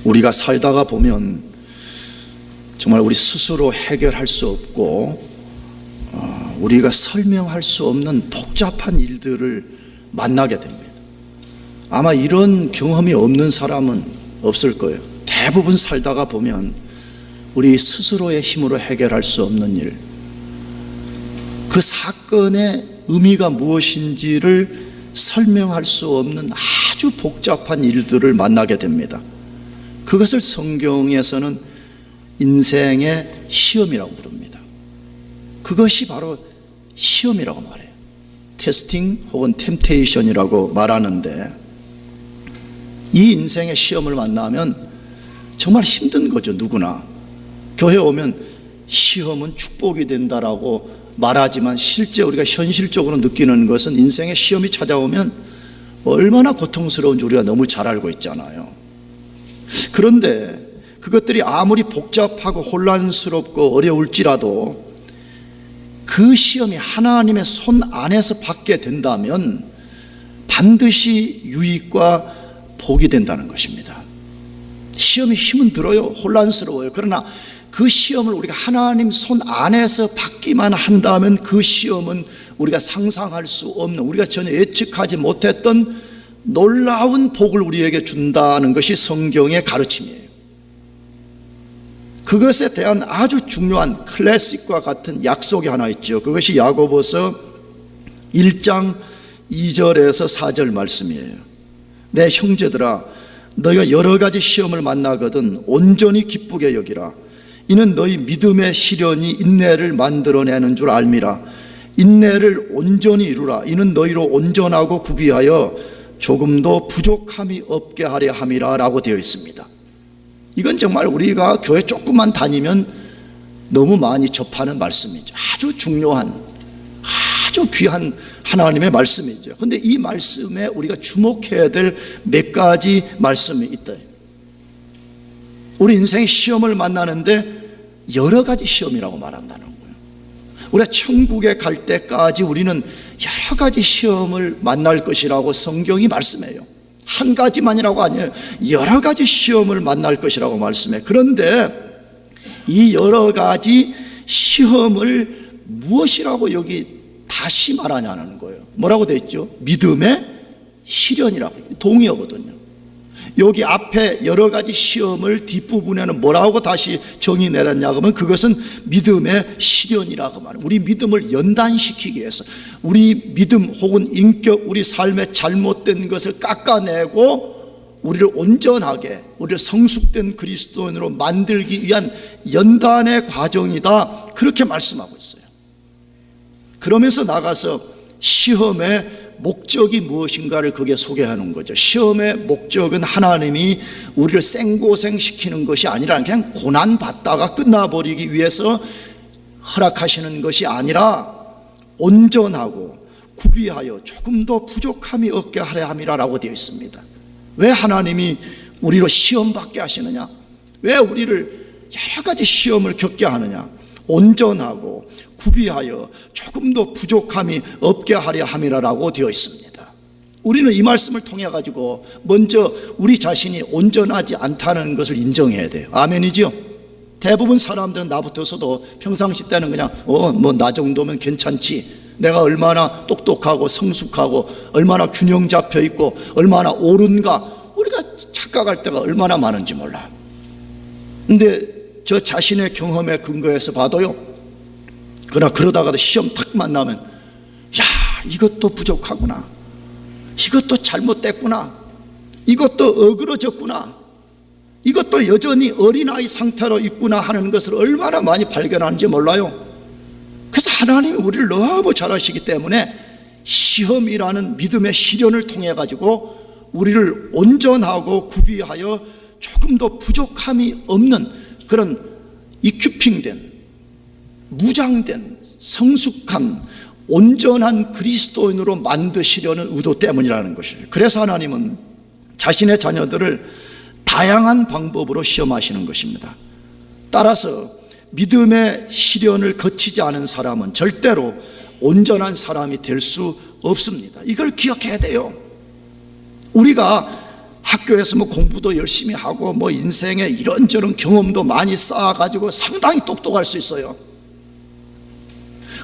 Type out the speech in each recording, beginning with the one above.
우리가 살다가 보면 정말 우리 스스로 해결할 수 없고 우리가 설명할 수 없는 복잡한 일들을 만나게 됩니다. 아마 이런 경험이 없는 사람은 없을 거예요. 대부분 살다가 보면 우리 스스로의 힘으로 해결할 수 없는 일, 그 사건의 의미가 무엇인지를 설명할 수 없는 아주 복잡한 일들을 만나게 됩니다. 그것을 성경에서는 인생의 시험이라고 부릅니다. 그것이 바로 시험이라고 말해요. 테스팅 혹은 템테이션이라고 말하는데, 이 인생의 시험을 만나면 정말 힘든 거죠. 누구나 교회 오면 시험은 축복이 된다라고 말하지만 실제 우리가 현실적으로 느끼는 것은 인생의 시험이 찾아오면 얼마나 고통스러운지 우리가 너무 잘 알고 있잖아요. 그런데 그것들이 아무리 복잡하고 혼란스럽고 어려울지라도 그 시험이 하나님의 손 안에서 받게 된다면 반드시 유익과 복이 된다는 것입니다. 시험이 힘은 들어요. 혼란스러워요. 그러나 그 시험을 우리가 하나님 손 안에서 받기만 한다면 그 시험은 우리가 상상할 수 없는, 우리가 전혀 예측하지 못했던 놀라운 복을 우리에게 준다는 것이 성경의 가르침이에요. 그것에 대한 아주 중요한 클래식과 같은 약속이 하나 있죠. 그것이 야고보서 1장 2절에서 4절 말씀이에요. 내 형제들아, 너희가 여러 가지 시험을 만나거든 온전히 기쁘게 여기라. 이는 너희 믿음의 시련이 인내를 만들어내는 줄 알미라. 인내를 온전히 이루라. 이는 너희로 온전하고 구비하여 조금도 부족함이 없게 하려 함이라 라고 되어 있습니다. 이건 정말 우리가 교회 조금만 다니면 너무 많이 접하는 말씀이죠. 아주 중요한, 아주 귀한 하나님의 말씀이죠. 그런데 이 말씀에 우리가 주목해야 될 몇 가지 말씀이 있다. 우리 인생의 시험을 만나는데 여러 가지 시험이라고 말한다는 거예요. 우리가 천국에 갈 때까지 우리는 여러 가지 시험을 만날 것이라고 성경이 말씀해요. 한 가지만이라고 아니에요. 여러 가지 시험을 만날 것이라고 말씀해요. 그런데 이 여러 가지 시험을 무엇이라고 여기 다시 말하냐는 거예요. 뭐라고 되어 있죠? 믿음의 시련이라고, 동의어거든요. 여기 앞에 여러 가지 시험을 뒷부분에는 뭐라고 다시 정의 내렸냐 그러면 그것은 믿음의 시련이라고 말해요. 우리 믿음을 연단시키기 위해서, 우리 믿음 혹은 인격, 우리 삶의 잘못된 것을 깎아내고 우리를 온전하게, 우리를 성숙된 그리스도인으로 만들기 위한 연단의 과정이다, 그렇게 말씀하고 있어요. 그러면서 나가서 시험의 목적이 무엇인가를 그게 소개하는 거죠. 시험의 목적은 하나님이 우리를 생고생시키는 것이 아니라 그냥 고난받다가 끝나버리기 위해서 허락하시는 것이 아니라 온전하고 구비하여 조금도 부족함이 없게 하려 함이라 라고 되어 있습니다. 왜 하나님이 우리로 시험받게 하시느냐? 왜 우리를 여러 가지 시험을 겪게 하느냐? 온전하고 구비하여 조금도 부족함이 없게 하려 함이라고 되어 있습니다. 우리는 이 말씀을 통해 가지고 먼저 우리 자신이 온전하지 않다는 것을 인정해야 돼요. 아멘이죠? 대부분 사람들은 나부터서도 평상시 때는 그냥 뭐 나 정도면 괜찮지, 내가 얼마나 똑똑하고 성숙하고 얼마나 균형 잡혀 있고 얼마나 옳은가, 우리가 착각할 때가 얼마나 많은지 몰라. 근데 저 자신의 경험에 근거해서 봐도요, 그러나 그러다가도 시험 탁 만나면 야, 이것도 부족하구나, 이것도 잘못됐구나, 이것도 어그러졌구나, 이것도 여전히 어린아이 상태로 있구나 하는 것을 얼마나 많이 발견하는지 몰라요. 그래서 하나님이 우리를 너무 잘 아시기 때문에 시험이라는 믿음의 시련을 통해 가지고 우리를 온전하고 구비하여 조금도 부족함이 없는 그런 이큐핑된, 무장된, 성숙한, 온전한 그리스도인으로 만드시려는 의도 때문이라는 것이에요. 그래서 하나님은 자신의 자녀들을 다양한 방법으로 시험하시는 것입니다. 따라서 믿음의 시련을 거치지 않은 사람은 절대로 온전한 사람이 될 수 없습니다. 이걸 기억해야 돼요. 우리가 학교에서 뭐 공부도 열심히 하고 뭐 인생에 이런저런 경험도 많이 쌓아가지고 상당히 똑똑할 수 있어요.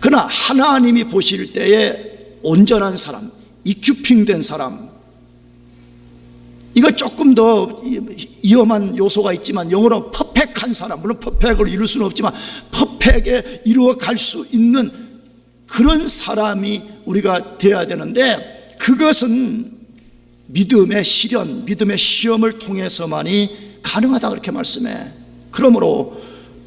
그러나 하나님이 보실 때에 온전한 사람, 이큐핑된 사람, 이거 조금 더 위험한 요소가 있지만 영어로 퍼펙한 사람, 물론 퍼펙을 이룰 수는 없지만 퍼펙에 이루어갈 수 있는 그런 사람이 우리가 되어야 되는데, 그것은 믿음의 시련, 믿음의 시험을 통해서만이 가능하다 그렇게 말씀해. 그러므로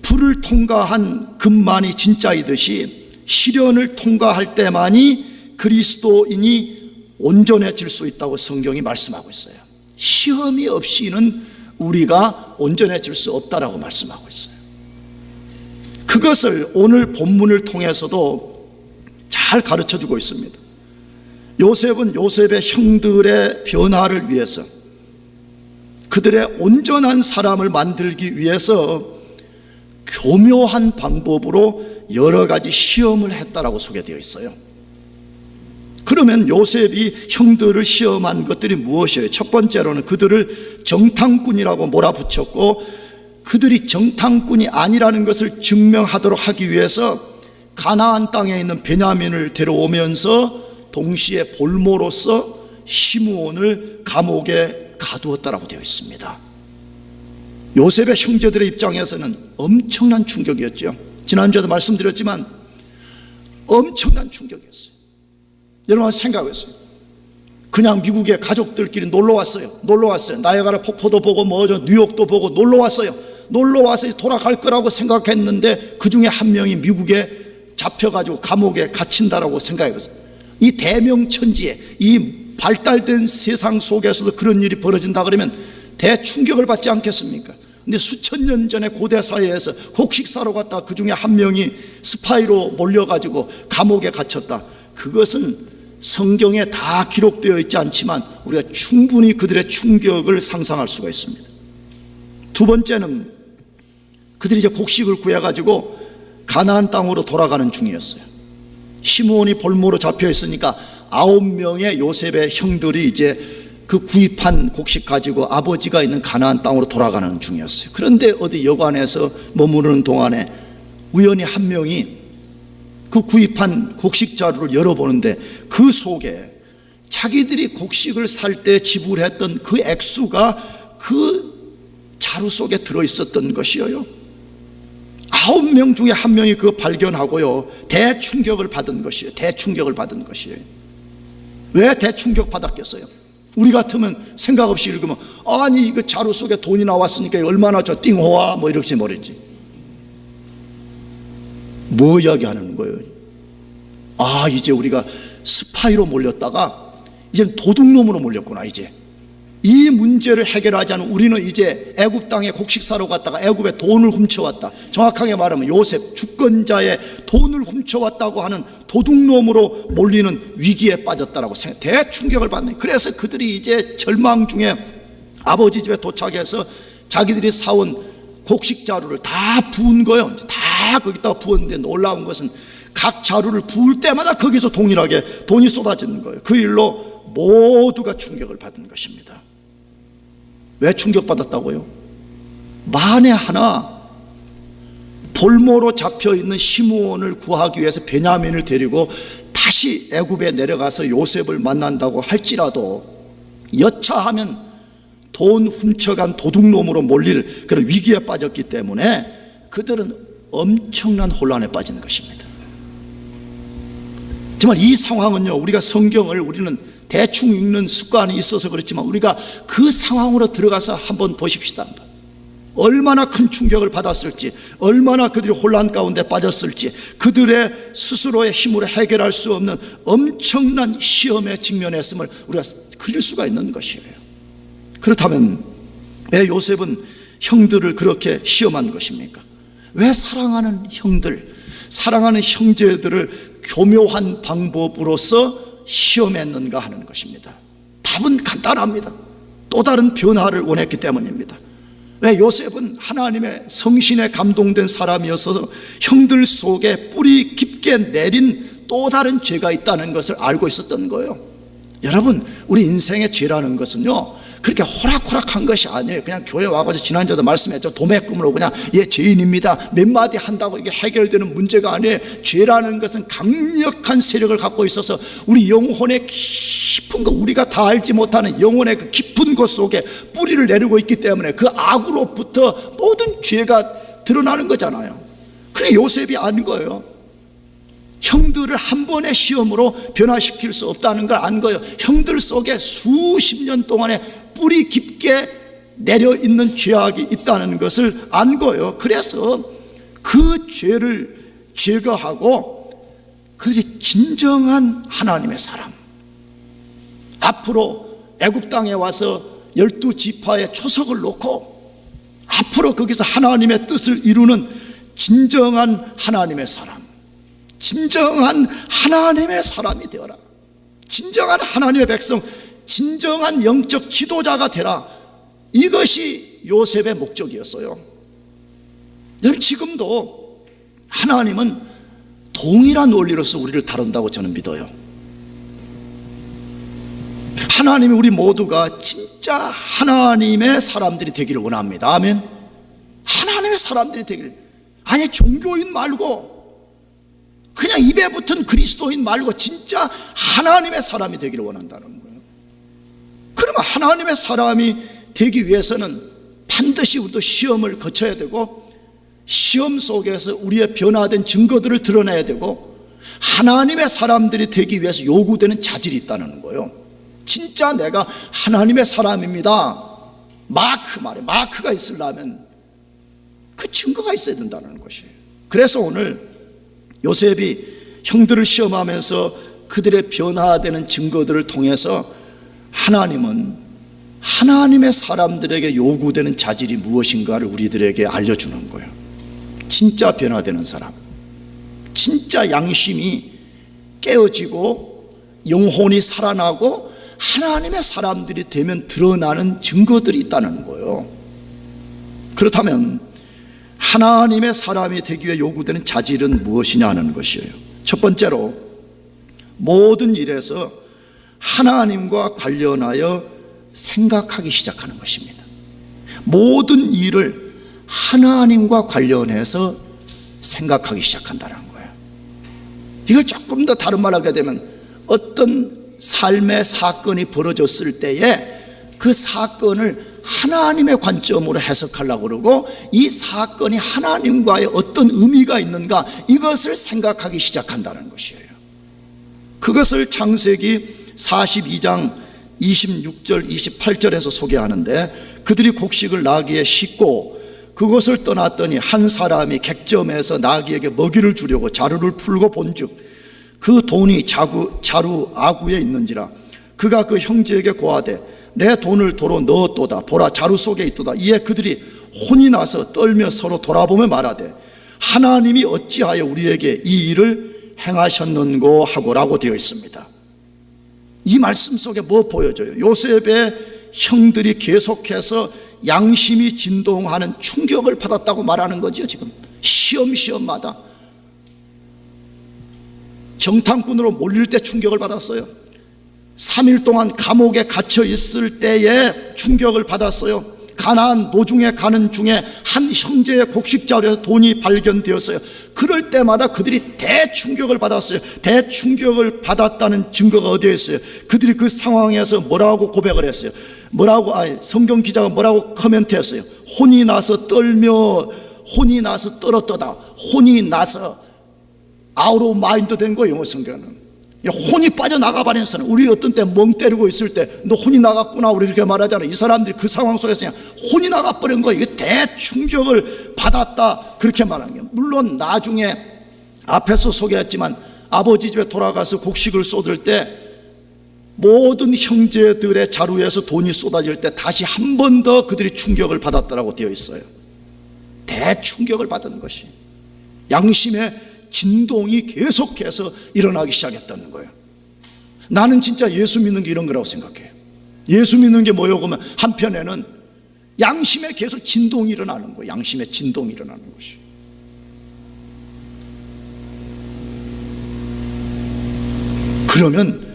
불을 통과한 금만이 진짜이듯이 시련을 통과할 때만이 그리스도인이 온전해질 수 있다고 성경이 말씀하고 있어요. 시험이 없이는 우리가 온전해질 수 없다라고 말씀하고 있어요. 그것을 오늘 본문을 통해서도 잘 가르쳐주고 있습니다. 요셉은 요셉의 형들의 변화를 위해서, 그들의 온전한 사람을 만들기 위해서 교묘한 방법으로 여러 가지 시험을 했다라고 소개되어 있어요. 그러면 요셉이 형들을 시험한 것들이 무엇이에요? 첫 번째로는 그들을 정탐꾼이라고 몰아붙였고, 그들이 정탐꾼이 아니라는 것을 증명하도록 하기 위해서 가나안 땅에 있는 베냐민을 데려오면서 동시에 볼모로서 시므온을 감옥에 가두었다라고 되어 있습니다. 요셉의 형제들의 입장에서는 엄청난 충격이었죠. 지난주에도 말씀드렸지만 엄청난 충격이었어요. 여러분 생각했어요. 그냥 미국에 가족들끼리 놀러 왔어요. 나이아가라 폭포도 보고 뉴욕도 보고 놀러 왔어요. 놀러 와서 돌아갈 거라고 생각했는데 그 중에 한 명이 미국에 잡혀가지고 감옥에 갇힌다라고 생각했어요. 이 대명천지에, 이 발달된 세상 속에서도 그런 일이 벌어진다 그러면 대충격을 받지 않겠습니까? 근데 수천 년 전에 고대 사회에서 곡식사로 갔다가 그 중에 한 명이 스파이로 몰려가지고 감옥에 갇혔다. 그것은 성경에 다 기록되어 있지 않지만 우리가 충분히 그들의 충격을 상상할 수가 있습니다. 두 번째는 그들이 이제 곡식을 구해가지고 가나안 땅으로 돌아가는 중이었어요. 시므온이 볼모로 잡혀 있으니까 9명의 요셉의 형들이 이제 그 구입한 곡식 가지고 아버지가 있는 가나안 땅으로 돌아가는 중이었어요. 그런데 어디 여관에서 머무르는 동안에 우연히 한 명이 그 구입한 곡식 자루를 열어보는데 그 속에 자기들이 곡식을 살 때 지불했던 그 액수가 그 자루 속에 들어있었던 것이에요. 9명 중에 한 명이 그거 발견하고요, 대충격을 받은 것이에요. 왜 대충격 받았겠어요? 우리 같으면 생각 없이 읽으면 아니 이거 자루 속에 돈이 나왔으니까 얼마나 저 띵호와 뭐 이렇게 말했지. 뭐 이야기하는 거예요? 아, 이제 우리가 스파이로 몰렸다가 이제 도둑놈으로 몰렸구나. 이제 이 문제를 해결하지 않은 우리는 이제 애굽 땅에 곡식 사러 갔다가 애굽에 돈을 훔쳐왔다, 정확하게 말하면 요셉 주권자의 돈을 훔쳐왔다고 하는 도둑놈으로 몰리는 위기에 빠졌다라고 대충격을 받는. 그래서 그들이 이제 절망 중에 아버지 집에 도착해서 자기들이 사온 곡식 자루를 다 부은 거예요. 다 거기다가 부었는데 놀라운 것은 각 자루를 부을 때마다 거기서 동일하게 돈이 쏟아지는 거예요. 그 일로 모두가 충격을 받은 것입니다. 왜 충격받았다고요? 만에 하나 볼모로 잡혀있는 시므온을 구하기 위해서 베냐민을 데리고 다시 애굽에 내려가서 요셉을 만난다고 할지라도 여차하면 돈 훔쳐간 도둑놈으로 몰릴 그런 위기에 빠졌기 때문에 그들은 엄청난 혼란에 빠지는 것입니다. 정말 이 상황은요, 우리가 성경을 우리는 대충 읽는 습관이 있어서 그렇지만 우리가 그 상황으로 들어가서 한번 보십시다. 얼마나 큰 충격을 받았을지, 얼마나 그들이 혼란 가운데 빠졌을지, 그들의 스스로의 힘으로 해결할 수 없는 엄청난 시험에 직면했음을 우리가 그릴 수가 있는 것이에요. 그렇다면 왜 요셉은 형들을 그렇게 시험한 것입니까? 왜 사랑하는 형들, 사랑하는 형제들을 교묘한 방법으로서 시험했는가 하는 것입니다. 답은 간단합니다. 또 다른 변화를 원했기 때문입니다. 왜? 요셉은 하나님의 성신에 감동된 사람이어서 형들 속에 뿌리 깊게 내린 또 다른 죄가 있다는 것을 알고 있었던 거예요. 여러분, 우리 인생의 죄라는 것은요, 그렇게 호락호락한 것이 아니에요. 그냥 교회 와가지고 지난주에도 말씀했죠. 도매금으로 그냥 죄인입니다 몇 마디 한다고 이게 해결되는 문제가 아니에요. 죄라는 것은 강력한 세력을 갖고 있어서 우리 영혼의 깊은 것, 우리가 다 알지 못하는 영혼의 그 깊은 곳 속에 뿌리를 내리고 있기 때문에 그 악으로부터 모든 죄가 드러나는 거잖아요. 그래 요셉이 안 거예요. 형들을 한 번의 시험으로 변화시킬 수 없다는 걸 안 거예요. 형들 속에 수십 년 동안에 뿌리 깊게 내려있는 죄악이 있다는 것을 안 거예요. 그래서 그 죄를 제거하고 그들이 진정한 하나님의 사람, 앞으로 애굽 땅에 와서 12지파의 초석을 놓고 앞으로 거기서 하나님의 뜻을 이루는 진정한 하나님의 사람, 진정한 하나님의 사람이 되어라. 진정한 하나님의 백성, 진정한 영적 지도자가 되라. 이것이 요셉의 목적이었어요. 여러분, 지금도 하나님은 동일한 원리로서 우리를 다룬다고 저는 믿어요. 하나님이 우리 모두가 진짜 하나님의 사람들이 되기를 원합니다. 아멘. 하나님의 사람들이 되기를. 아니, 종교인 말고 그냥 입에 붙은 그리스도인 말고 진짜 하나님의 사람이 되기를 원한다는 거예요. 그러면 하나님의 사람이 되기 위해서는 반드시 우리도 시험을 거쳐야 되고, 시험 속에서 우리의 변화된 증거들을 드러내야 되고, 하나님의 사람들이 되기 위해서 요구되는 자질이 있다는 거예요. 진짜 내가 하나님의 사람입니다, 마크 말에 마크가 있으려면 그 증거가 있어야 된다는 것이에요. 그래서 오늘 요셉이 형들을 시험하면서 그들의 변화되는 증거들을 통해서 하나님은 하나님의 사람들에게 요구되는 자질이 무엇인가를 우리들에게 알려주는 거예요. 진짜 변화되는 사람, 진짜 양심이 깨어지고 영혼이 살아나고 하나님의 사람들이 되면 드러나는 증거들이 있다는 거예요. 그렇다면 하나님의 사람이 되기 위해 요구되는 자질은 무엇이냐 하는 것이에요. 첫 번째로, 모든 일에서 하나님과 관련하여 생각하기 시작하는 것입니다. 모든 일을 하나님과 관련해서 생각하기 시작한다는 거예요. 이걸 조금 더 다른 말로 하게 되면, 어떤 삶의 사건이 벌어졌을 때에 그 사건을 하나님의 관점으로 해석하려고 그러고, 이 사건이 하나님과의 어떤 의미가 있는가, 이것을 생각하기 시작한다는 것이에요. 그것을 창세기 42장 26절 28절에서 소개하는데, 그들이 곡식을 나귀에 싣고 그곳을 떠났더니 한 사람이 객점에서 나귀에게 먹이를 주려고 자루를 풀고 본즉 그 돈이 자루 아구에 있는지라. 그가 그 형제에게 고하되 내 돈을 도로 넣었도다. 보라, 자루 속에 있도다. 이에 그들이 혼이 나서 떨며 서로 돌아보며 말하되 하나님이 어찌하여 우리에게 이 일을 행하셨는고 하고라고 되어 있습니다. 이 말씀 속에 뭐 보여줘요? 요셉의 형들이 계속해서 양심이 진동하는 충격을 받았다고 말하는 거죠. 지금 시험마다 정탐꾼으로 몰릴 때 충격을 받았어요. 3일 동안 감옥에 갇혀 있을 때에 충격을 받았어요. 가나안 노중에 가는 중에 한 형제의 곡식자루에서 돈이 발견되었어요. 그럴 때마다 그들이 대충격을 받았어요. 대충격을 받았다는 증거가 어디에 있어요? 그들이 그 상황에서 뭐라고 고백을 했어요? 성경 기자가 뭐라고 코멘트했어요? 혼이 나서 떨며, 혼이 나서 떨었도다. 혼이 나서 아웃 오브 마인드 된 거예요. 영어 성경은 혼이 빠져나가 버린 사람. 우리 어떤 때 멍 때리고 있을 때 너 혼이 나갔구나 우리 이렇게 말하잖아요. 이 사람들이 그 상황 속에서 그냥 혼이 나가버린 거예요. 이게 대충격을 받았다, 그렇게 말하는 거예요. 물론 나중에 앞에서 소개했지만 아버지 집에 돌아가서 곡식을 쏟을 때 모든 형제들의 자루에서 돈이 쏟아질 때 다시 한 번 더 그들이 충격을 받았다라고 되어 있어요. 대충격을 받은 것이, 양심의 진동이 계속해서 일어나기 시작했다는 거예요. 나는 진짜 예수 믿는 게 이런 거라고 생각해요. 예수 믿는 게 뭐예요? 그러면 한편에는 양심에 계속 진동이 일어나는 거예요. 양심의 진동이 일어나는 것이. 그러면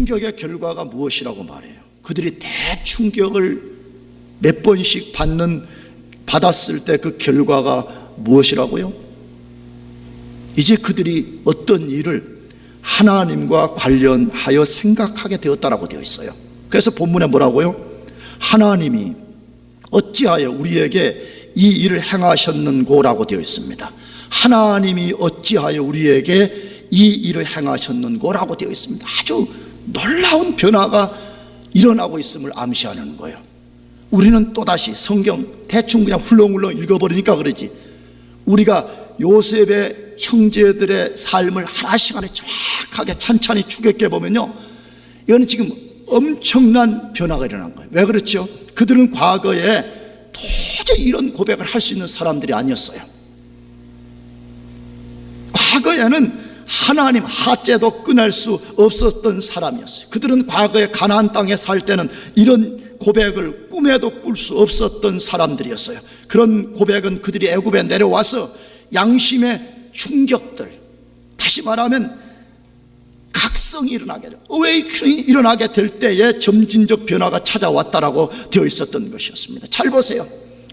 충격의 결과가 무엇이라고 말해요? 그들이 대충격을 몇 번씩 받았을 때 그 결과가 무엇이라고요? 이제 그들이 어떤 일을 하나님과 관련하여 생각하게 되었다라고 되어 있어요. 그래서 본문에 뭐라고요? 하나님이 어찌하여 우리에게 이 일을 행하셨는고라고 되어 있습니다. 하나님이 어찌하여 우리에게 이 일을 행하셨는고라고 되어 있습니다. 아주 놀라운 변화가 일어나고 있음을 암시하는 거예요. 우리는 또다시 성경 대충 그냥 훌렁훌렁 읽어버리니까 그러지, 우리가 요셉의 형제들의 삶을 하나씩 정확하게 찬찬히 추격해 보면요, 이거는 지금 엄청난 변화가 일어난 거예요. 왜 그렇죠? 그들은 과거에 도저히 이런 고백을 할 수 있는 사람들이 아니었어요. 과거에는 하나님 하째도 끊을 수 없었던 사람이었어요. 그들은 과거에 가나안 땅에 살 때는 이런 고백을 꿈에도 꿀 수 없었던 사람들이었어요. 그런 고백은 그들이 애굽에 내려와서 양심의 충격들, 다시 말하면 각성이 일어나게, 어웨이크닝이 일어나게 될 때에 점진적 변화가 찾아왔다라고 되어 있었던 것이었습니다. 잘 보세요.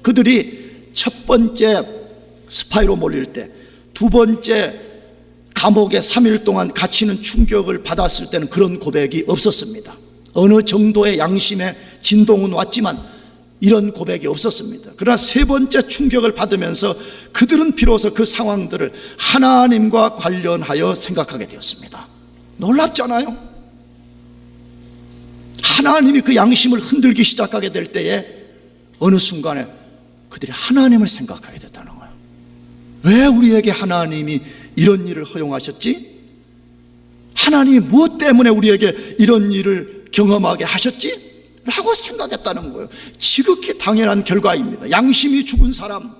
그들이 첫 번째 스파이로 몰릴 때, 두 번째 감옥에 3일 동안 갇히는 충격을 받았을 때는 그런 고백이 없었습니다. 어느 정도의 양심의 진동은 왔지만 이런 고백이 없었습니다. 그러나 세 번째 충격을 받으면서 그들은 비로소 그 상황들을 하나님과 관련하여 생각하게 되었습니다. 놀랍잖아요? 하나님이 그 양심을 흔들기 시작하게 될 때에 어느 순간에 그들이 하나님을 생각하게 됐다는 거예요. 왜 우리에게 하나님이 이런 일을 허용하셨지? 하나님이 무엇 때문에 우리에게 이런 일을 경험하게 하셨지? 라고 생각했다는 거예요. 지극히 당연한 결과입니다. 양심이 죽은 사람,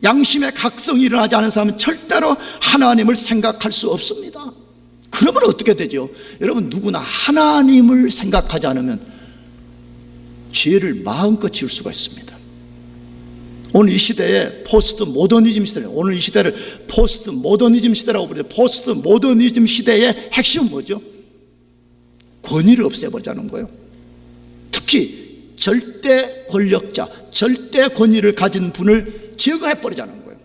양심의 각성이 일어나지 않은 사람은 절대로 하나님을 생각할 수 없습니다. 그러면 어떻게 되죠? 여러분, 누구나 하나님을 생각하지 않으면 죄를 마음껏 지을 수가 있습니다. 오늘 이 시대에 포스트 모더니즘 시대예요. 오늘 이 시대를 포스트 모더니즘 시대라고 부르죠. 포스트 모더니즘 시대의 핵심은 뭐죠? 권위를 없애버리자는 거예요. 특히 절대 권력자, 절대 권위를 가진 분을 제거해버리자는 거예요.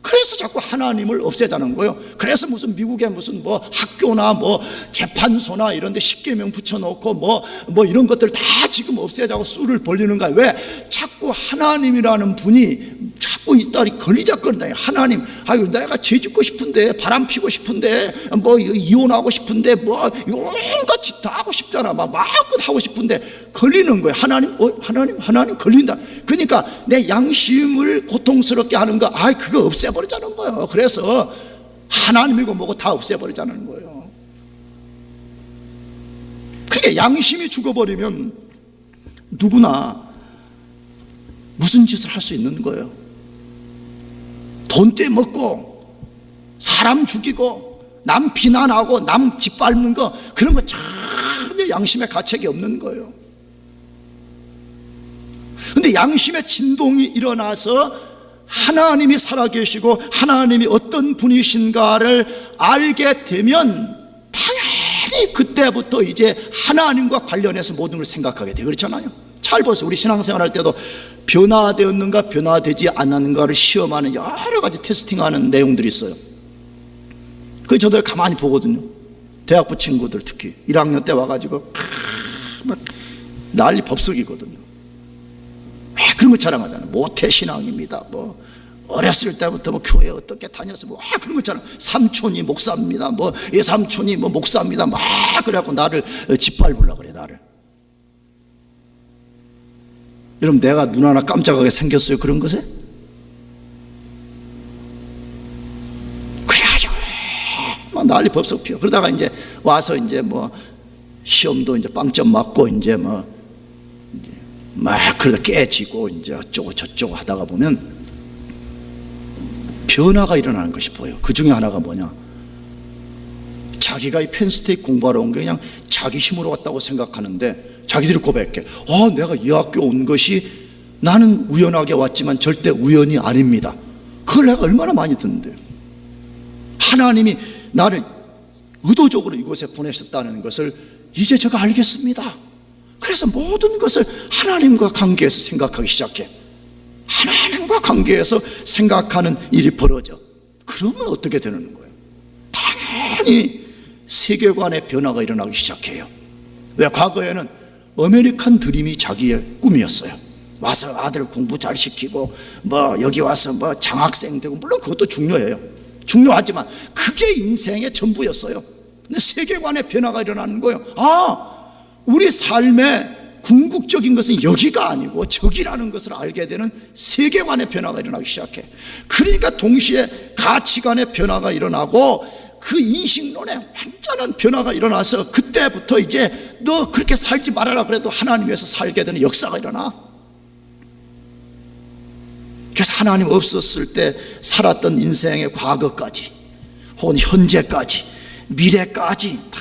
그래서 자꾸 하나님을 없애자는 거예요. 그래서 무슨 미국에 무슨 뭐 학교나 뭐 재판소나 이런 데 십계명 붙여놓고 뭐 이런 것들 다 지금 없애자고 수를 벌리는 거예요. 왜? 자꾸 하나님이라는 분이 자꾸 이 딸이 걸리작거린다. 하나님, 아유, 내가 죄 짓고 싶은데, 바람 피고 싶은데, 뭐 이혼하고 싶은데, 뭐 온갖 짓 다 하고 싶잖아. 막 마음껏 하고 싶은데 걸리는 거예요. 하나님 걸린다. 그러니까 내 양심을 고통스럽게 하는 거, 그거 없애버리자는 거예요. 그래서 하나님이고 뭐고 다 없애버리자는 거예요. 그러니까 양심이 죽어버리면 누구나 무슨 짓을 할 수 있는 거예요. 돈 떼먹고 사람 죽이고 남 비난하고 남 짓밟는 거, 그런 거 전혀 양심의 가책이 없는 거예요. 근데 양심의 진동이 일어나서 하나님이 살아계시고 하나님이 어떤 분이신가를 알게 되면 당연히 그때부터 이제 하나님과 관련해서 모든 걸 생각하게 돼요. 그렇잖아요. 잘 보세요. 우리 신앙생활 할 때도 변화되었는가 변화되지 않았는가를 시험하는 여러 가지 테스팅하는 내용들이 있어요. 그 저도 가만히 보거든요. 대학부 친구들 특히 1학년 때 와가지고 막 난리 법석이거든요. 왜 그런 거 자랑하잖아요. 모태신앙입니다. 뭐 어렸을 때부터 뭐 교회 어떻게 다녔어, 뭐 그런 거 있잖아. 삼촌이 목사입니다. 뭐 예삼촌이 뭐 목사입니다. 막 그래갖고 나를 짓밟으려고 그래, 나를. 여러분, 내가 눈 하나 깜짝하게 생겼어요, 그런 것에? 그래가지고 막 난리 법석 피워. 그러다가 이제 와서 이제 뭐 시험도 이제 빵점 맞고 이제 뭐 막 그러다 깨지고 이제 어쩌고 저쩌고 하다가 보면 변화가 일어나는 것이 보여요. 그 중에 하나가 뭐냐? 자기가 이 펜스테이트 공부하러 온 게 그냥 자기 힘으로 왔다고 생각하는데 자기들이 고백해. 내가 이 학교 온 것이 나는 우연하게 왔지만 절대 우연이 아닙니다. 그걸 내가 얼마나 많이 듣는데요. 하나님이 나를 의도적으로 이곳에 보내셨다는 것을 이제 제가 알겠습니다. 그래서 모든 것을 하나님과 관계해서 생각하기 시작해. 하나님과 관계해서 생각하는 일이 벌어져. 그러면 어떻게 되는 거예요? 당연히 세계관의 변화가 일어나기 시작해요. 왜? 과거에는 아메리칸 드림이 자기의 꿈이었어요. 와서 아들 공부 잘 시키고 여기 와서 장학생 되고, 물론 그것도 중요해요. 중요하지만 그게 인생의 전부였어요. 근데 세계관의 변화가 일어나는 거예요. 우리 삶의 궁극적인 것은 여기가 아니고 저기라는 것을 알게 되는 세계관의 변화가 일어나기 시작해. 그러니까 동시에 가치관의 변화가 일어나고 그 인식론의 완전한 변화가 일어나서 그때부터 이제 너 그렇게 살지 말아라 그래도 하나님 위해서 살게 되는 역사가 일어나. 그래서 하나님 없었을 때 살았던 인생의 과거까지 혹은 현재까지 미래까지 다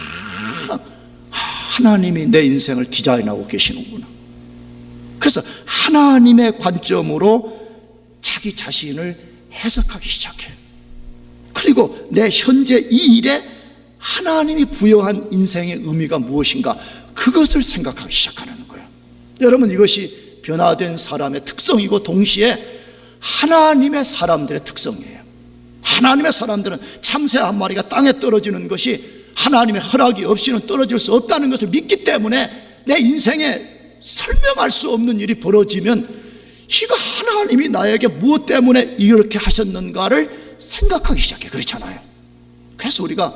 하나님이 내 인생을 디자인하고 계시는구나. 그래서 하나님의 관점으로 자기 자신을 해석하기 시작해. 그리고 내 현재 이 일에 하나님이 부여한 인생의 의미가 무엇인가, 그것을 생각하기 시작하는 거예요. 여러분, 이것이 변화된 사람의 특성이고 동시에 하나님의 사람들의 특성이에요. 하나님의 사람들은 참새 한 마리가 땅에 떨어지는 것이 하나님의 허락이 없이는 떨어질 수 없다는 것을 믿기 때문에 내 인생에 설명할 수 없는 일이 벌어지면 이거 하나님이 나에게 무엇 때문에 이렇게 하셨는가를 생각하기 시작해. 그렇잖아요. 그래서 우리가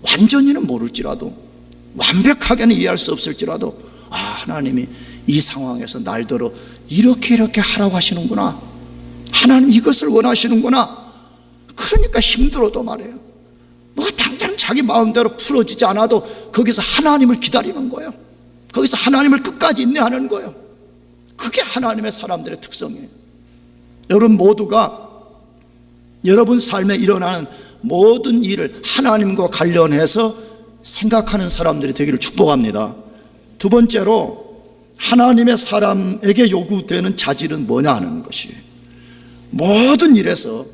완전히는 모를지라도, 완벽하게는 이해할 수 없을지라도, 하나님이 이 상황에서 날더러 이렇게 하라고 하시는구나, 하나님 이것을 원하시는구나. 그러니까 힘들어도 말이에요, 당장 자기 마음대로 풀어지지 않아도 거기서 하나님을 기다리는 거예요. 거기서 하나님을 끝까지 인내하는 거예요. 그게 하나님의 사람들의 특성이에요. 여러분 모두가 여러분 삶에 일어나는 모든 일을 하나님과 관련해서 생각하는 사람들이 되기를 축복합니다. 두 번째로, 하나님의 사람에게 요구되는 자질은 뭐냐 하는 것이에요. 모든 일에서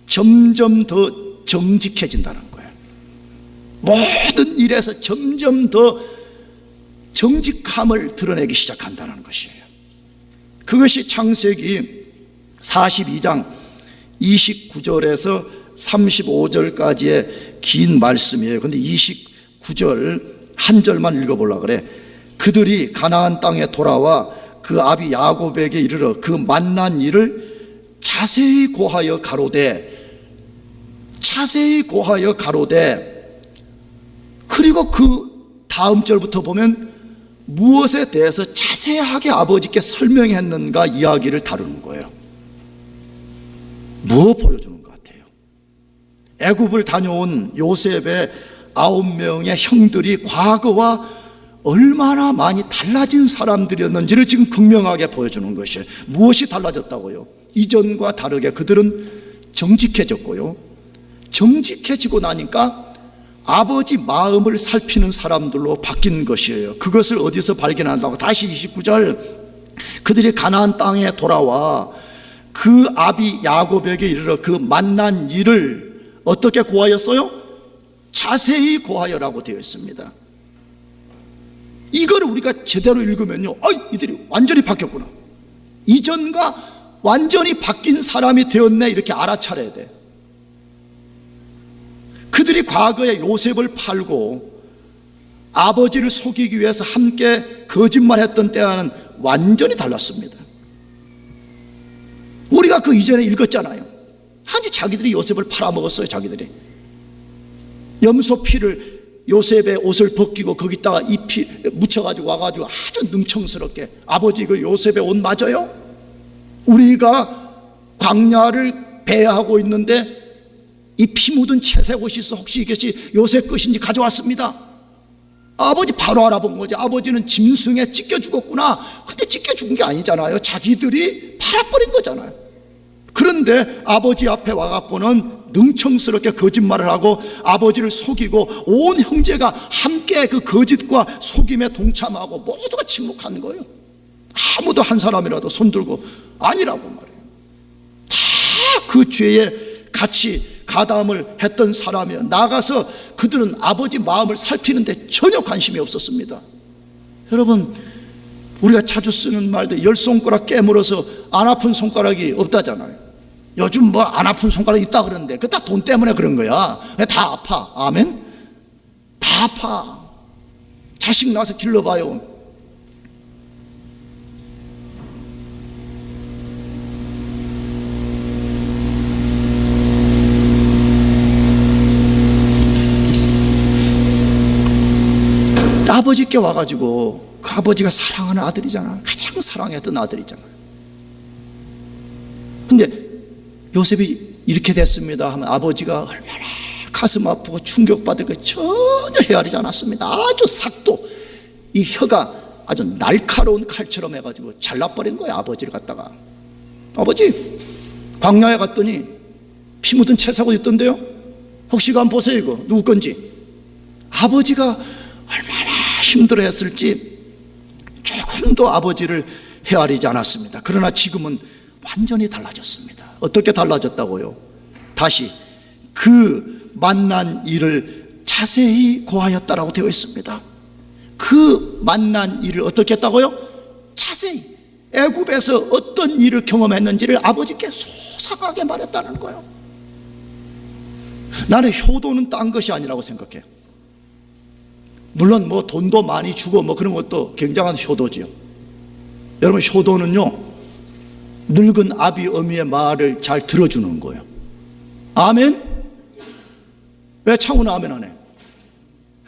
점점 더 정직해진다는 거예요. 모든 일에서 점점 더 정직함을 드러내기 시작한다는 것이에요. 그것이 창세기 42장 29절에서 35절까지의 긴 말씀이에요. 그런데 29절 한 절만 읽어보려고 그래. 그들이 가나안 땅에 돌아와 그 아비 야곱에게 이르러 그 만난 일을 자세히 고하여 가로되, 그리고 그 다음 절부터 보면 무엇에 대해서 자세하게 아버지께 설명했는가 이야기를 다루는 거예요. 뭐 보여주는 것 같아요? 애굽을 다녀온 요셉의 9명의 형들이 과거와 얼마나 많이 달라진 사람들이었는지를 지금 극명하게 보여주는 것이에요. 무엇이 달라졌다고요? 이전과 다르게 그들은 정직해졌고요, 정직해지고 나니까 아버지 마음을 살피는 사람들로 바뀐 것이에요. 그것을 어디서 발견한다고? 다시 29절, 그들이 가나안 땅에 돌아와 그 아비 야곱에게 이르러 그 만난 일을 어떻게 고하였어요? 자세히 고하여라고 되어 있습니다. 이거를 우리가 제대로 읽으면요, 이들이 완전히 바뀌었구나, 이전과 완전히 바뀐 사람이 되었네, 이렇게 알아차려야 돼. 그들이 과거에 요셉을 팔고 아버지를 속이기 위해서 함께 거짓말했던 때와는 완전히 달랐습니다. 우리가 그 이전에 읽었잖아요. 한지 자기들이 요셉을 팔아먹었어요. 자기들이 염소 피를 요셉의 옷을 벗기고 거기다가 이 피 묻혀가지고 와가지고 아주 능청스럽게, 아버지 그 요셉의 옷 맞아요? 우리가 광야를 배회하고 있는데 이 피 묻은 채색 옷이 있어, 혹시 이것이 요셉 것인지 가져왔습니다. 아버지 바로 알아본 거지. 아버지는 짐승에 찢겨 죽었구나. 근데 찢겨 죽은 게 아니잖아요. 자기들이 팔아버린 거잖아요. 그런데 아버지 앞에 와갖고는 능청스럽게 거짓말을 하고 아버지를 속이고 온 형제가 함께 그 거짓과 속임에 동참하고 모두가 침묵한 거예요. 아무도 한 사람이라도 손들고 아니라고 말해요. 다 그 죄에 같이 가담을 했던 사람이에요. 나가서 그들은 아버지 마음을 살피는데 전혀 관심이 없었습니다. 여러분, 우리가 자주 쓰는 말도 열 손가락 깨물어서 안 아픈 손가락이 없다잖아요. 요즘 뭐 안 아픈 손가락이 있다 그러는데 그거 다 돈 때문에 그런 거야. 다 아파. 아멘? 다 아파. 자식 낳아서 길러봐요. 아버지께 와가지고 그 아버지가 사랑하는 아들이잖아. 가장 사랑했던 아들이잖아. 근데 요셉이 이렇게 됐습니다 하면 아버지가 얼마나 가슴 아프고 충격받을 거 전혀 헤아리지 않았습니다. 아주 삭도 이 혀가 아주 날카로운 칼처럼 해가지고 잘라버린 거예요. 아버지를 갖다가. 아버지, 광야에 갔더니 피 묻은 채사고 있던데요. 혹시 이거 한번 보세요. 이거 누구 건지. 아버지가 얼마나 힘들어 했을지 조금도 아버지를 헤아리지 않았습니다. 그러나 지금은 완전히 달라졌습니다. 어떻게 달라졌다고요? 다시 그 만난 일을 자세히 고하였다라고 되어 있습니다. 그 만난 일을 어떻게 했다고요? 자세히 애굽에서 어떤 일을 경험했는지를 아버지께 소상하게 말했다는 거예요. 나는 효도는 딴 것이 아니라고 생각해요. 물론 뭐 돈도 많이 주고 뭐 그런 것도 굉장한 효도지요. 여러분, 효도는요 늙은 아비 어미의 말을 잘 들어주는 거예요. 아멘? 왜 창훈은 아멘 안 해?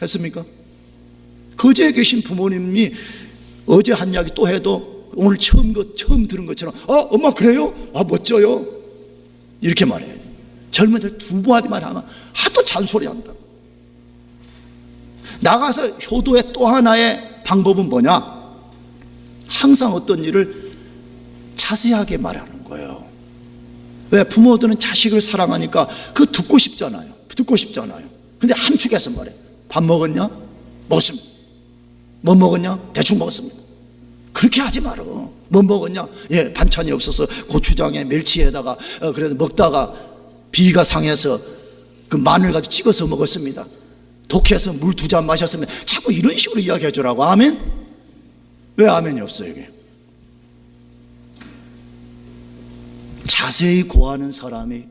했습니까? 거제에 계신 부모님이 어제 한 이야기 또 해도 오늘 처음 들은 것처럼 엄마 그래요? 멋져요. 이렇게 말해요. 젊은이들 두 마디만 하면 하도 잔소리한다. 나가서 효도의 또 하나의 방법은 뭐냐? 항상 어떤 일을 자세하게 말하는 거예요. 왜? 부모들은 자식을 사랑하니까 그거 듣고 싶잖아요. 근데 함축해서 말해. 밥 먹었냐? 먹었습니다. 뭐 먹었냐? 대충 먹었습니다. 그렇게 하지 말어. 뭐 먹었냐? 예, 반찬이 없어서 고추장에 멸치에다가 그래도 먹다가 비위가 상해서 그 마늘 가지고 찍어서 먹었습니다. 독해서 물 2잔 마셨으면 자꾸 이런 식으로 이야기해 주라고. 아멘? 왜 아멘이 없어요 이게? 자세히 고하는 사람이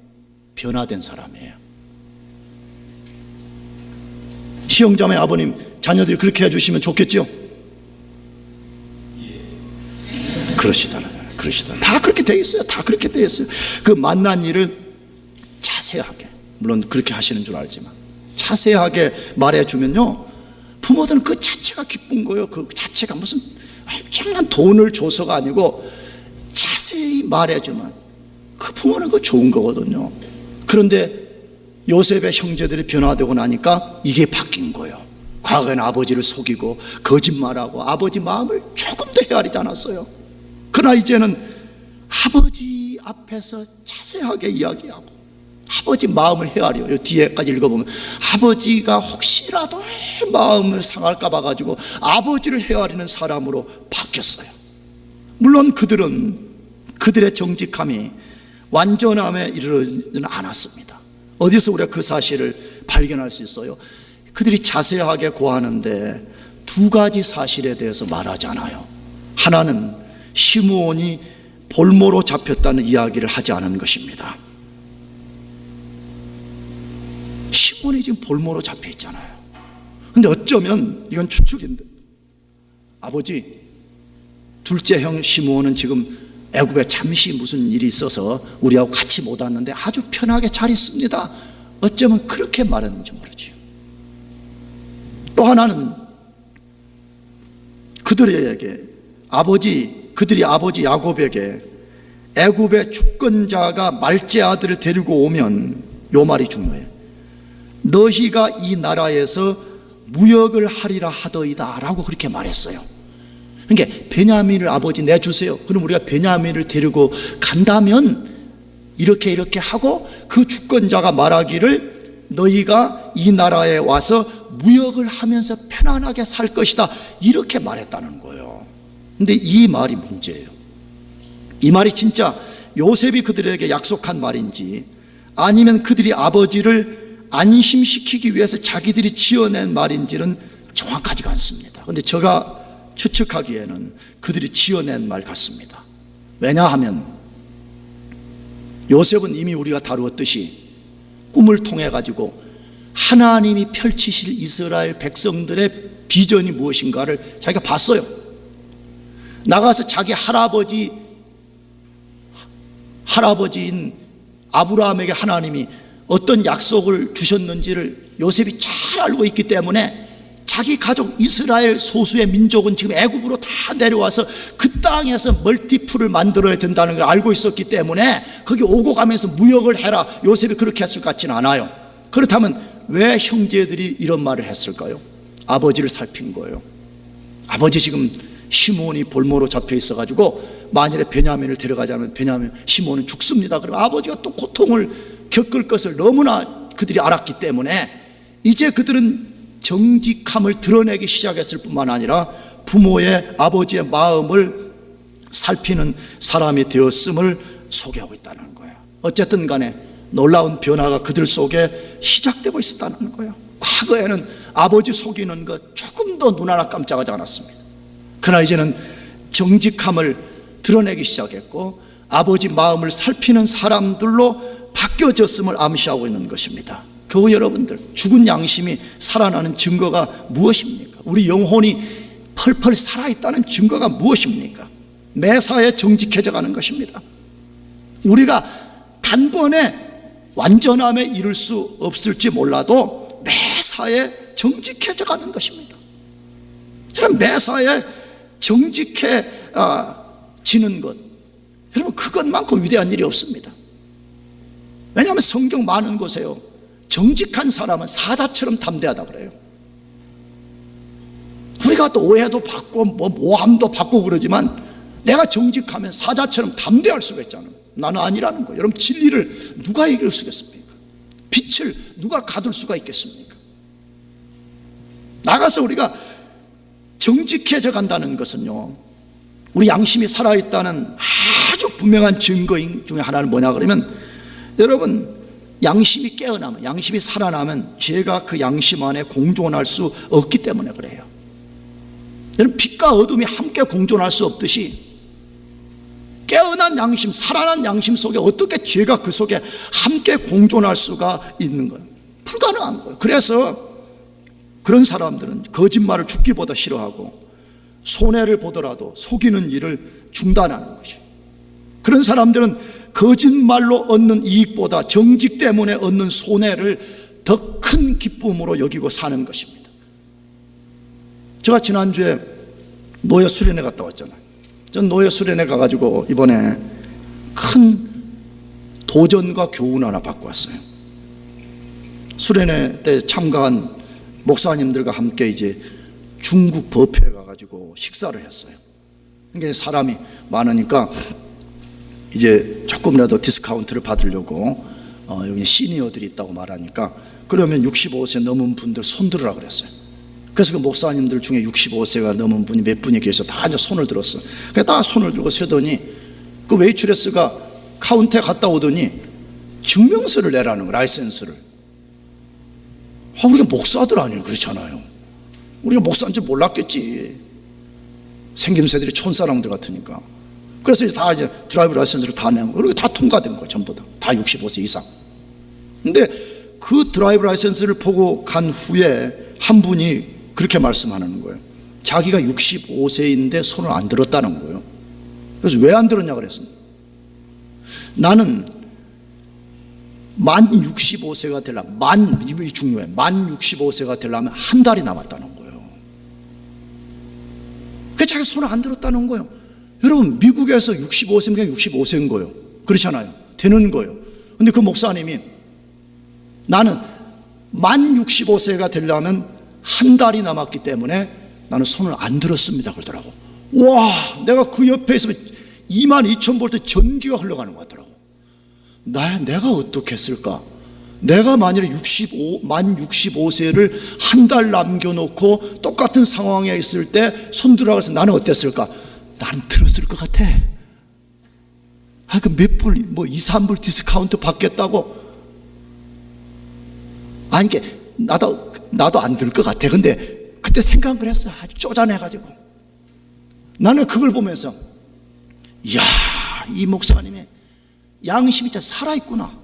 변화된 사람이에요. 시영자매 아버님 자녀들이 그렇게 해주시면 좋겠죠? 그러시다. 다 그렇게 돼 있어요. 그 만난 일을 자세하게, 물론 그렇게 하시는 줄 알지만 자세하게 말해주면요 부모들은 그 자체가 기쁜 거예요. 그 자체가 무슨 엄청난 돈을 줘서가 아니고 자세히 말해주면 그 부모는 그거 좋은 거거든요. 그런데 요셉의 형제들이 변화되고 나니까 이게 바뀐 거예요. 과거에는 아버지를 속이고 거짓말하고 아버지 마음을 조금도 헤아리지 않았어요. 그러나 이제는 아버지 앞에서 자세하게 이야기하고 아버지 마음을 헤아려. 뒤에까지 읽어보면 아버지가 혹시라도 마음을 상할까 봐 가지고 아버지를 헤아리는 사람으로 바뀌었어요. 물론 그들의 정직함이 완전함에 이르지는 않았습니다. 어디서 우리가 그 사실을 발견할 수 있어요? 그들이 자세하게 고하는데 2가지 사실에 대해서 말하지 않아요. 하나는 시므온이 볼모로 잡혔다는 이야기를 하지 않은 것입니다. 시므온이 지금 볼모로 잡혀 있잖아요. 근데 어쩌면 이건 추측인데 아버지 둘째 형 시므온은 지금 애굽에 잠시 무슨 일이 있어서 우리하고 같이 못 왔는데 아주 편하게 잘 있습니다. 어쩌면 그렇게 말했는지 모르지. 또 하나는 그들이 아버지 야곱에게 애굽의 주권자가 말제 아들을 데리고 오면 요 말이 중요해요. 너희가 이 나라에서 무역을 하리라 하더이다 라고 그렇게 말했어요. 그러니까 베냐민을 아버지 내주세요. 그럼 우리가 베냐민을 데리고 간다면 이렇게 하고 그 주권자가 말하기를 너희가 이 나라에 와서 무역을 하면서 편안하게 살 것이다 이렇게 말했다는 거예요. 근데 이 말이 문제예요. 이 말이 진짜 요셉이 그들에게 약속한 말인지 아니면 그들이 아버지를 안심시키기 위해서 자기들이 지어낸 말인지는 정확하지가 않습니다. 그런데 제가 추측하기에는 그들이 지어낸 말 같습니다. 왜냐하면 요셉은 이미 우리가 다루었듯이 꿈을 통해 가지고 하나님이 펼치실 이스라엘 백성들의 비전이 무엇인가를 자기가 봤어요. 나가서 자기 할아버지인 아브라함에게 하나님이 어떤 약속을 주셨는지를 요셉이 잘 알고 있기 때문에 자기 가족 이스라엘 소수의 민족은 지금 애굽으로 다 내려와서 그 땅에서 멀티플을 만들어야 된다는 걸 알고 있었기 때문에 거기 오고 가면서 무역을 해라, 요셉이 그렇게 했을 것 같지는 않아요. 그렇다면 왜 형제들이 이런 말을 했을까요? 아버지를 살핀 거예요. 아버지 지금 시몬이 볼모로 잡혀 있어가지고 만일에 베냐민을 데려가자면 시몬은 죽습니다. 그리고 아버지가 또 고통을 겪을 것을 너무나 그들이 알았기 때문에 이제 그들은 정직함을 드러내기 시작했을 뿐만 아니라 부모의 아버지의 마음을 살피는 사람이 되었음을 소개하고 있다는 거예요. 어쨌든 간에 놀라운 변화가 그들 속에 시작되고 있었다는 거예요. 과거에는 아버지 속이는 것 조금도 눈 하나 깜짝하지 않았습니다. 그러나 이제는 정직함을 드러내기 시작했고 아버지 마음을 살피는 사람들로 바뀌어졌음을 암시하고 있는 것입니다. 교우 여러분들, 죽은 양심이 살아나는 증거가 무엇입니까? 우리 영혼이 펄펄 살아있다는 증거가 무엇입니까? 매사에 정직해져 가는 것입니다. 우리가 단번에 완전함에 이를 수 없을지 몰라도 매사에 정직해져 가는 것입니다. 여러분, 매사에 정직해지는 것, 여러분, 그것만큼 위대한 일이 없습니다. 왜냐하면 성경 많은 곳에요, 정직한 사람은 사자처럼 담대하다 그래요. 우리가 또 오해도 받고 모함도 받고 그러지만 내가 정직하면 사자처럼 담대할 수가 있잖아요. 나는 아니라는 거예요. 여러분, 진리를 누가 이길 수 있겠습니까? 빛을 누가 가둘 수가 있겠습니까? 나가서 우리가 정직해져 간다는 것은요, 우리 양심이 살아있다는 아주 분명한 증거 중에 하나는 뭐냐 그러면, 여러분, 양심이 깨어나면, 양심이 살아나면 죄가 그 양심 안에 공존할 수 없기 때문에 그래요. 여러분, 빛과 어둠이 함께 공존할 수 없듯이 깨어난 양심, 살아난 양심 속에 어떻게 죄가 그 속에 함께 공존할 수가 있는 거예요? 불가능한 거예요. 그래서 그런 사람들은 거짓말을 죽기보다 싫어하고 손해를 보더라도 속이는 일을 중단하는 것이에요. 그런 사람들은 거짓말로 얻는 이익보다 정직 때문에 얻는 손해를 더 큰 기쁨으로 여기고 사는 것입니다. 제가 지난주에 노예 수련회 갔다 왔잖아요. 전 노예 수련회 가가지고 이번에 큰 도전과 교훈 하나 받고 왔어요. 수련회 때 참가한 목사님들과 함께 이제 중국 법회에 가가지고 식사를 했어요. 그러니까 사람이 많으니까 이제 조금이라도 디스카운트를 받으려고 여기 시니어들이 있다고 말하니까, 그러면 65세 넘은 분들 손 들으라 그랬어요. 그래서 그 목사님들 중에 65세가 넘은 분이 몇 분이 계셔 다 이제 손을 들었어. 그래서 다 손을 들고 세더니 그 웨이트레스가 카운터에 갔다 오더니 증명서를 내라는 거예요. 라이센스를. 우리가 목사들 아니에요. 그렇잖아요. 우리가 목사인 줄 몰랐겠지. 생김새들이 촌사람들 같으니까. 그래서 이제 다 이제 드라이브 라이센스를 다 내고, 그리고 다 통과된 거예요. 전부 다 65세 이상. 근데 그 드라이브 라이센스를 보고 간 후에 한 분이 그렇게 말씀하는 거예요. 자기가 65세인데 손을 안 들었다는 거예요. 그래서 왜 안 들었냐 그랬습니다. 나는 만 65세가 되려면, 이게 중요해, 만 65세가 되려면 한 달이 남았다는 거예요. 그래서 자기가 손을 안 들었다는 거예요. 여러분, 미국에서 65세면 그냥 65세인 거예요. 그렇잖아요. 되는 거예요. 근데 그 목사님이 나는 만 65세가 되려면 한 달이 남았기 때문에 나는 손을 안 들었습니다 그러더라고. 와, 내가 그 옆에 있으면 22,000볼트 전기가 흘러가는 것 같더라고. 내가 어떻게 했을까? 내가 만일에 만 65세를 한 달 남겨놓고 똑같은 상황에 있을 때 손 들어가서 나는 어땠을까? 나는 들었을 것 같아. 그 몇 불, 2, 3불 디스카운트 받겠다고 아니, 이게 나도 안 들 것 같아. 근데 그때 생각을 했어. 아주 쪼잔해가지고. 나는 그걸 보면서, 이야, 이 목사님의 양심이 진짜 살아있구나.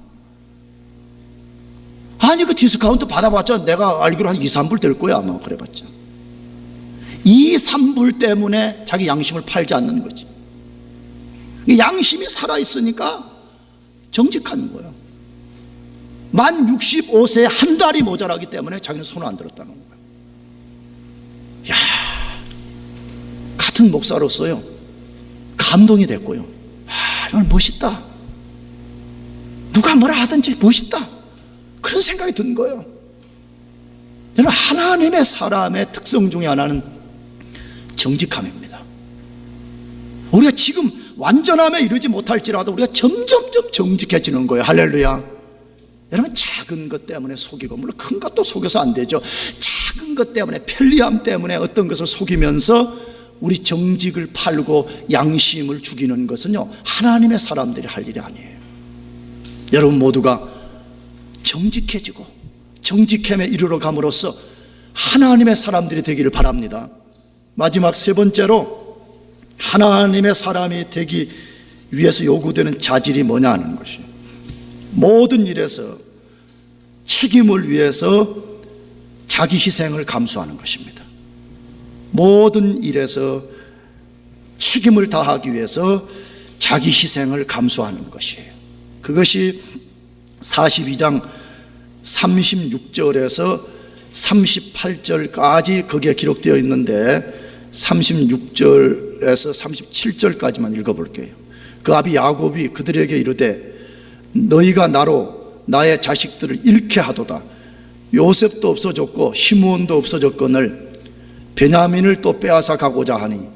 아니, 그 디스카운트 받아봤자 내가 알기로 한 2, 3불 될 거야, 아마. 그래봤자 2, 3불 때문에 자기 양심을 팔지 않는 거지. 양심이 살아있으니까 정직한 거예요. 만 65세에 한 달이 모자라기 때문에 자기는 손을 안 들었다는 거예요. 이야, 같은 목사로서요 감동이 됐고요. 정말 멋있다. 누가 뭐라 하든지 멋있다. 그런 생각이 든 거예요. 여러분, 하나님의 사람의 특성 중에 하나는 정직함입니다. 우리가 지금 완전함에 이르지 못할지라도 우리가 점점점 정직해지는 거예요. 할렐루야. 여러분, 작은 것 때문에 속이고, 물론 큰 것도 속여서 안 되죠. 작은 것 때문에, 편리함 때문에 어떤 것을 속이면서 우리 정직을 팔고 양심을 죽이는 것은요, 하나님의 사람들이 할 일이 아니에요. 여러분 모두가 정직해지고 정직함에 이르러 감으로써 하나님의 사람들이 되기를 바랍니다. 마지막 세 번째로 하나님의 사람이 되기 위해서 요구되는 자질이 뭐냐 하는 것이에요. 모든 일에서 책임을 위해서 자기 희생을 감수하는 것입니다. 모든 일에서 책임을 다하기 위해서 자기 희생을 감수하는 것이에요. 그것이 42장 36절에서 38절까지 거기에 기록되어 있는데 36절에서 37절까지만 읽어볼게요. 그 아비 야곱이 그들에게 이르되 너희가 나로 나의 자식들을 잃게 하도다. 요셉도 없어졌고 시므온도 없어졌거늘 베냐민을 또 빼앗아 가고자 하니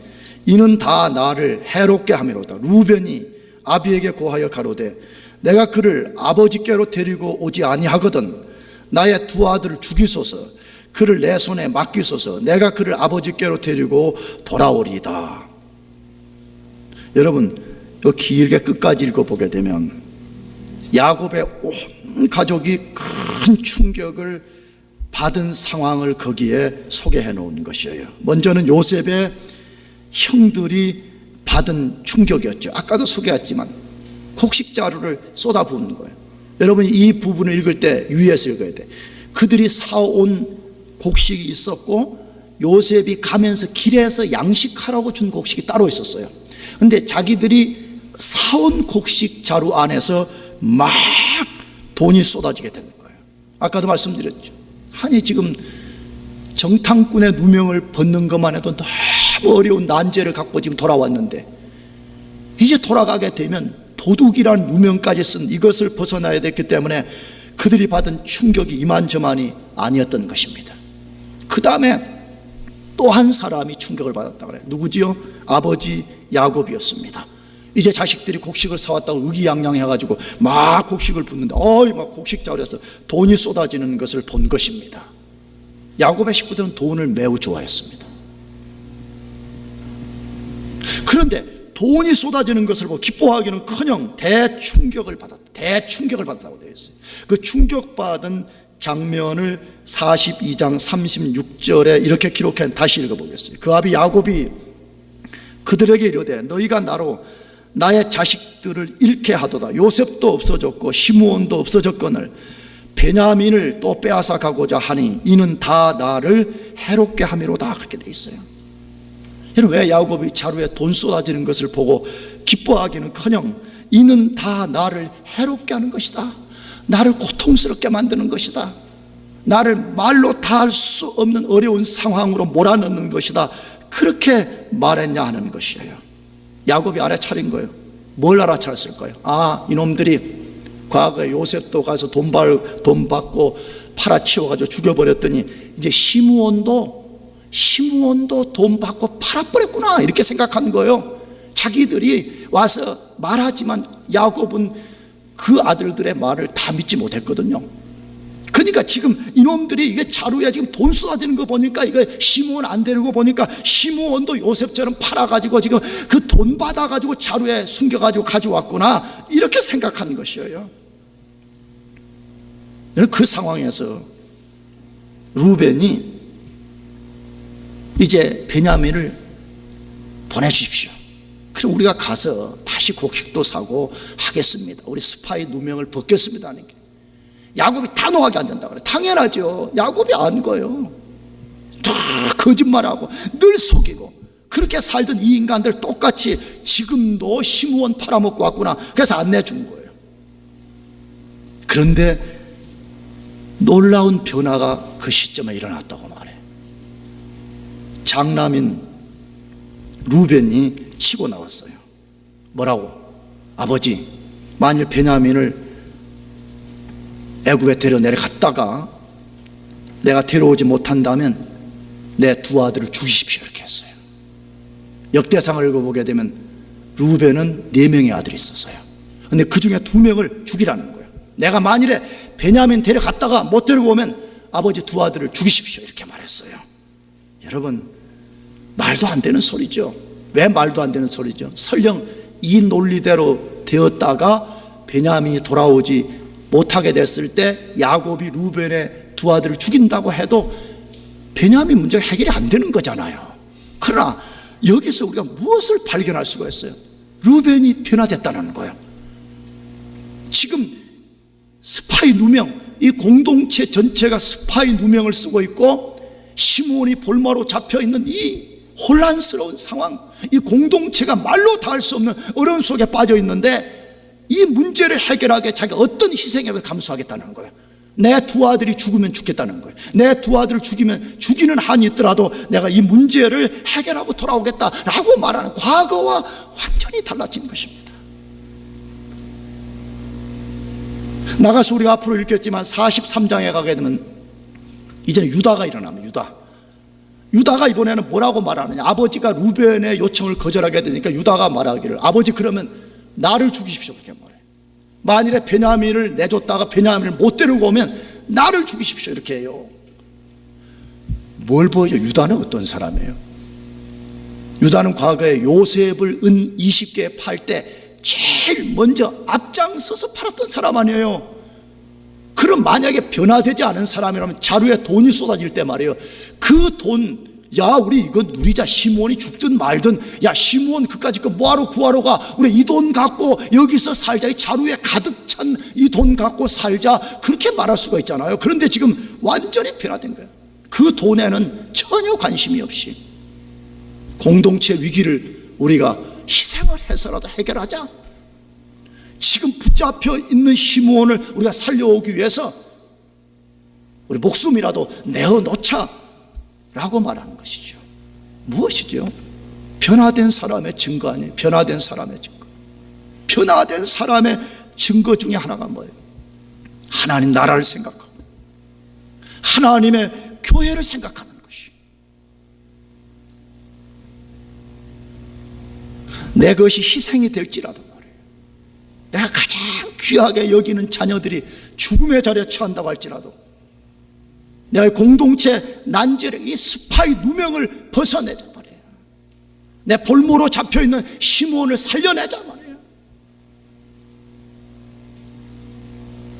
이는 다 나를 해롭게 함이로다. 루벤이 아비에게 고하여 가로되 내가 그를 아버지께로 데리고 오지 아니하거든 나의 두 아들을 죽이소서. 그를 내 손에 맡기소서. 내가 그를 아버지께로 데리고 돌아오리이다. 여러분, 이 길게 끝까지 읽어보게 되면 야곱의 온 가족이 큰 충격을 받은 상황을 거기에 소개해 놓은 것이에요. 먼저는 요셉의 형들이 받은 충격이었죠. 아까도 소개했지만 곡식 자루를 쏟아부은 거예요. 여러분, 이 부분을 읽을 때 유의해서 읽어야 돼. 그들이 사온 곡식이 있었고 요셉이 가면서 길에서 양식하라고 준 곡식이 따로 있었어요. 근데 자기들이 사온 곡식 자루 안에서 막 돈이 쏟아지게 되는 거예요. 아까도 말씀드렸죠. 아니, 지금 정탐꾼의 누명을 벗는 것만 해도 너무 어려운 난제를 갖고 지금 돌아왔는데 이제 돌아가게 되면 도둑이란 누명까지 쓴 이것을 벗어나야 됐기 때문에 그들이 받은 충격이 이만저만이 아니었던 것입니다. 그 다음에 또 한 사람이 충격을 받았다 그래요. 누구지요? 아버지 야곱이었습니다. 이제 자식들이 곡식을 사왔다고 의기양양해가지고 막 곡식을 붓는데 막 곡식 자루에서 돈이 쏟아지는 것을 본 것입니다. 야곱의 식구들은 돈을 매우 좋아했습니다. 그런데 돈이 쏟아지는 것을 보고 기뻐하기는커녕 대충격을 받았다고 되어 있어요. 그 충격받은 장면을 42장 36절에 이렇게 기록해 다시 읽어보겠어요. 그 아비 야곱이 그들에게 이르되 너희가 나로 나의 자식들을 잃게 하도다. 요셉도 없어졌고 시므온도 없어졌거늘 베냐민을 또 빼앗아 가고자 하니 이는 다 나를 해롭게 함이로다. 그렇게 돼 있어요. 여러분, 왜 야곱이 자루에 돈 쏟아지는 것을 보고 기뻐하기는커녕 이는 다 나를 해롭게 하는 것이다. 나를 고통스럽게 만드는 것이다. 나를 말로 다 할 수 없는 어려운 상황으로 몰아넣는 것이다. 그렇게 말했냐 하는 것이에요. 야곱이 알아차린 거예요. 뭘 알아차렸을까요? 이놈들이 과거에 요셉도 가서 돈 받고 팔아치워가지고 죽여버렸더니 이제 시므온도 돈 받고 팔아버렸구나, 이렇게 생각한 거예요. 자기들이 와서 말하지만 야곱은 그 아들들의 말을 다 믿지 못했거든요. 그러니까 지금 이놈들이 이게 자루에 지금 돈 쏟아지는 거 보니까 이거 시므온 안 되는 보니까 시므온도 요셉처럼 팔아가지고 지금 그 돈 받아가지고 자루에 숨겨가지고 가져왔구나, 이렇게 생각한 것이에요. 그 상황에서 루벤이 이제 베냐민을 보내주십시오. 그럼 우리가 가서 다시 곡식도 사고 하겠습니다. 우리 스파이 누명을 벗겠습니다 하는 게, 야곱이 단호하게 안 된다 그래. 당연하죠. 야곱이 안 거예요. 다 거짓말하고 늘 속이고 그렇게 살던 이 인간들 똑같이 지금도 시므온 팔아먹고 왔구나. 그래서 안 내준 거예요. 그런데 놀라운 변화가 그 시점에 일어났다고 말해. 장남인 루벤이 치고 나왔어요. 뭐라고? 아버지, 만일 베냐민을 애굽에 데려내려갔다가 내가 데려오지 못한다면 내 두 아들을 죽이십시오 이렇게 했어요. 역대상을 읽어보게 되면 루벤은 4명의 아들이 있었어요. 근데 그 중에 2명을 죽이라는 거예요. 내가 만일에 베냐민 데려갔다가 못 데리고 오면 아버지 2 아들을 죽이십시오 이렇게 말했어요. 여러분, 말도 안 되는 소리죠. 왜 말도 안 되는 소리죠? 설령 이 논리대로 되었다가 베냐민이 돌아오지 못하게 됐을 때 야곱이 루벤의 2 아들을 죽인다고 해도 베냐민 문제가 해결이 안 되는 거잖아요. 그러나 여기서 우리가 무엇을 발견할 수가 있어요? 루벤이 변화됐다는 거예요. 지금 스파이 누명, 이 공동체 전체가 스파이 누명을 쓰고 있고 시므온이 볼마로 잡혀있는 이 혼란스러운 상황, 이 공동체가 말로 다 할 수 없는 어려움 속에 빠져 있는데 이 문제를 해결하게 자기가 어떤 희생을 감수하겠다는 거예요. 내 2 아들이 죽으면 죽겠다는 거예요. 내 2 아들을 죽이면 죽이는 한이 있더라도 내가 이 문제를 해결하고 돌아오겠다라고 말하는, 과거와 완전히 달라진 것입니다. 나가서 우리가 앞으로 읽겠지만 43장에 가게 되면 이제는 유다가 일어납니다. 유다가 이번에는 뭐라고 말하느냐. 아버지가 루벤의 요청을 거절하게 되니까 유다가 말하기를, 아버지 그러면 나를 죽이십시오 그렇게 말해요. 만일에 베냐민을 내줬다가 베냐민을 못 데리고 오면 나를 죽이십시오 이렇게 해요. 뭘 보여줘? 유다는 어떤 사람이에요? 유다는 과거에 요셉을 은 20개에 팔 때 제일 먼저 앞장서서 팔았던 사람 아니에요. 그럼 만약에 변화되지 않은 사람이라면 자루에 돈이 쏟아질 때 말이에요, 그 돈, 야 우리 이거 누리자, 시므온이 죽든 말든, 야 시므온 그까짓 거 뭐하러 구하러 가, 우리 이 돈 갖고 여기서 살자, 이 자루에 가득 찬 이 돈 갖고 살자, 그렇게 말할 수가 있잖아요. 그런데 지금 완전히 변화된 거예요. 그 돈에는 전혀 관심이 없이 공동체 위기를 우리가 희생을 해서라도 해결하자, 지금 붙잡혀 있는 시므온을 우리가 살려오기 위해서 우리 목숨이라도 내어놓자 라고 말하는 것이죠. 무엇이죠? 변화된 사람의 증거 아니에요? 변화된 사람의 증거. 변화된 사람의 증거 중에 하나가 뭐예요? 하나님 나라를 생각하고 하나님의 교회를 생각하는 것이. 내 것이 희생이 될지라도 말이에요, 내가 가장 귀하게 여기는 자녀들이 죽음의 자리에 처한다고 할지라도 내가 공동체 난제를, 이 스파이 누명을 벗어내자 말이에요. 내 볼모로 잡혀있는 시므온을 살려내자 말이에요.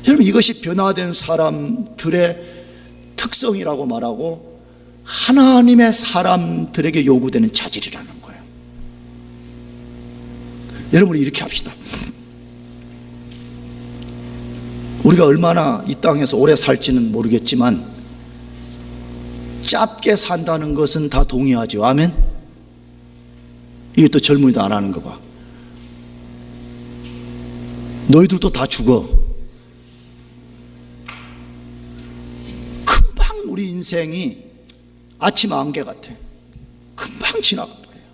여러분, 이것이 변화된 사람들의 특성이라고 말하고 하나님의 사람들에게 요구되는 자질이라는 거예요. 여러분, 우리 이렇게 합시다. 우리가 얼마나 이 땅에서 오래 살지는 모르겠지만 짧게 산다는 것은 다 동의하죠. 아멘. 이게 또 젊은이도 안 하는 거 봐. 너희들도 다 죽어. 금방 우리 인생이 아침 안개 같아. 금방 지나가버려요.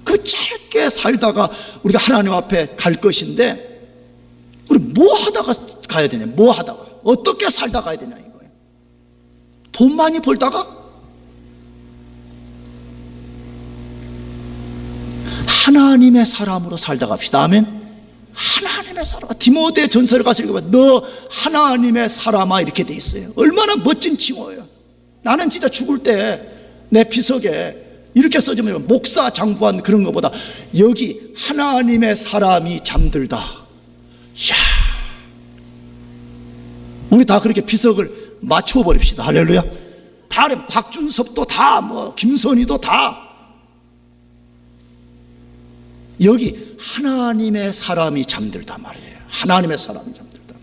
그 짧게 살다가 우리가 하나님 앞에 갈 것인데 우리 뭐 하다가 가야 되냐? 뭐 하다가 어떻게 살다 가야 되냐 이거예요. 돈 많이 벌다가 하나님의 사람으로 살다 갑시다. 아멘. 하나님의 사람. 디모데 전서를 가서 읽어봐. 너 하나님의 사람아 이렇게 돼 있어요. 얼마나 멋진 칭호예요. 나는 진짜 죽을 때 내 비석에 이렇게 써주면 목사 장부한 그런 것보다 여기 하나님의 사람이 잠들다. 이야, 우리 다 그렇게 비석을 맞추어 버립시다. 할렐루야. 다 곽준섭도 다 김선희도 다 여기 하나님의 사람이 잠들다 말이에요. 하나님의 사람이 잠들다.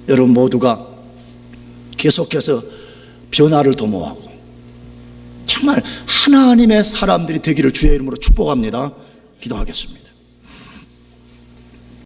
여러분 모두가 계속해서 변화를 도모하고 정말 하나님의 사람들이 되기를 주의 이름으로 축복합니다. 기도하겠습니다.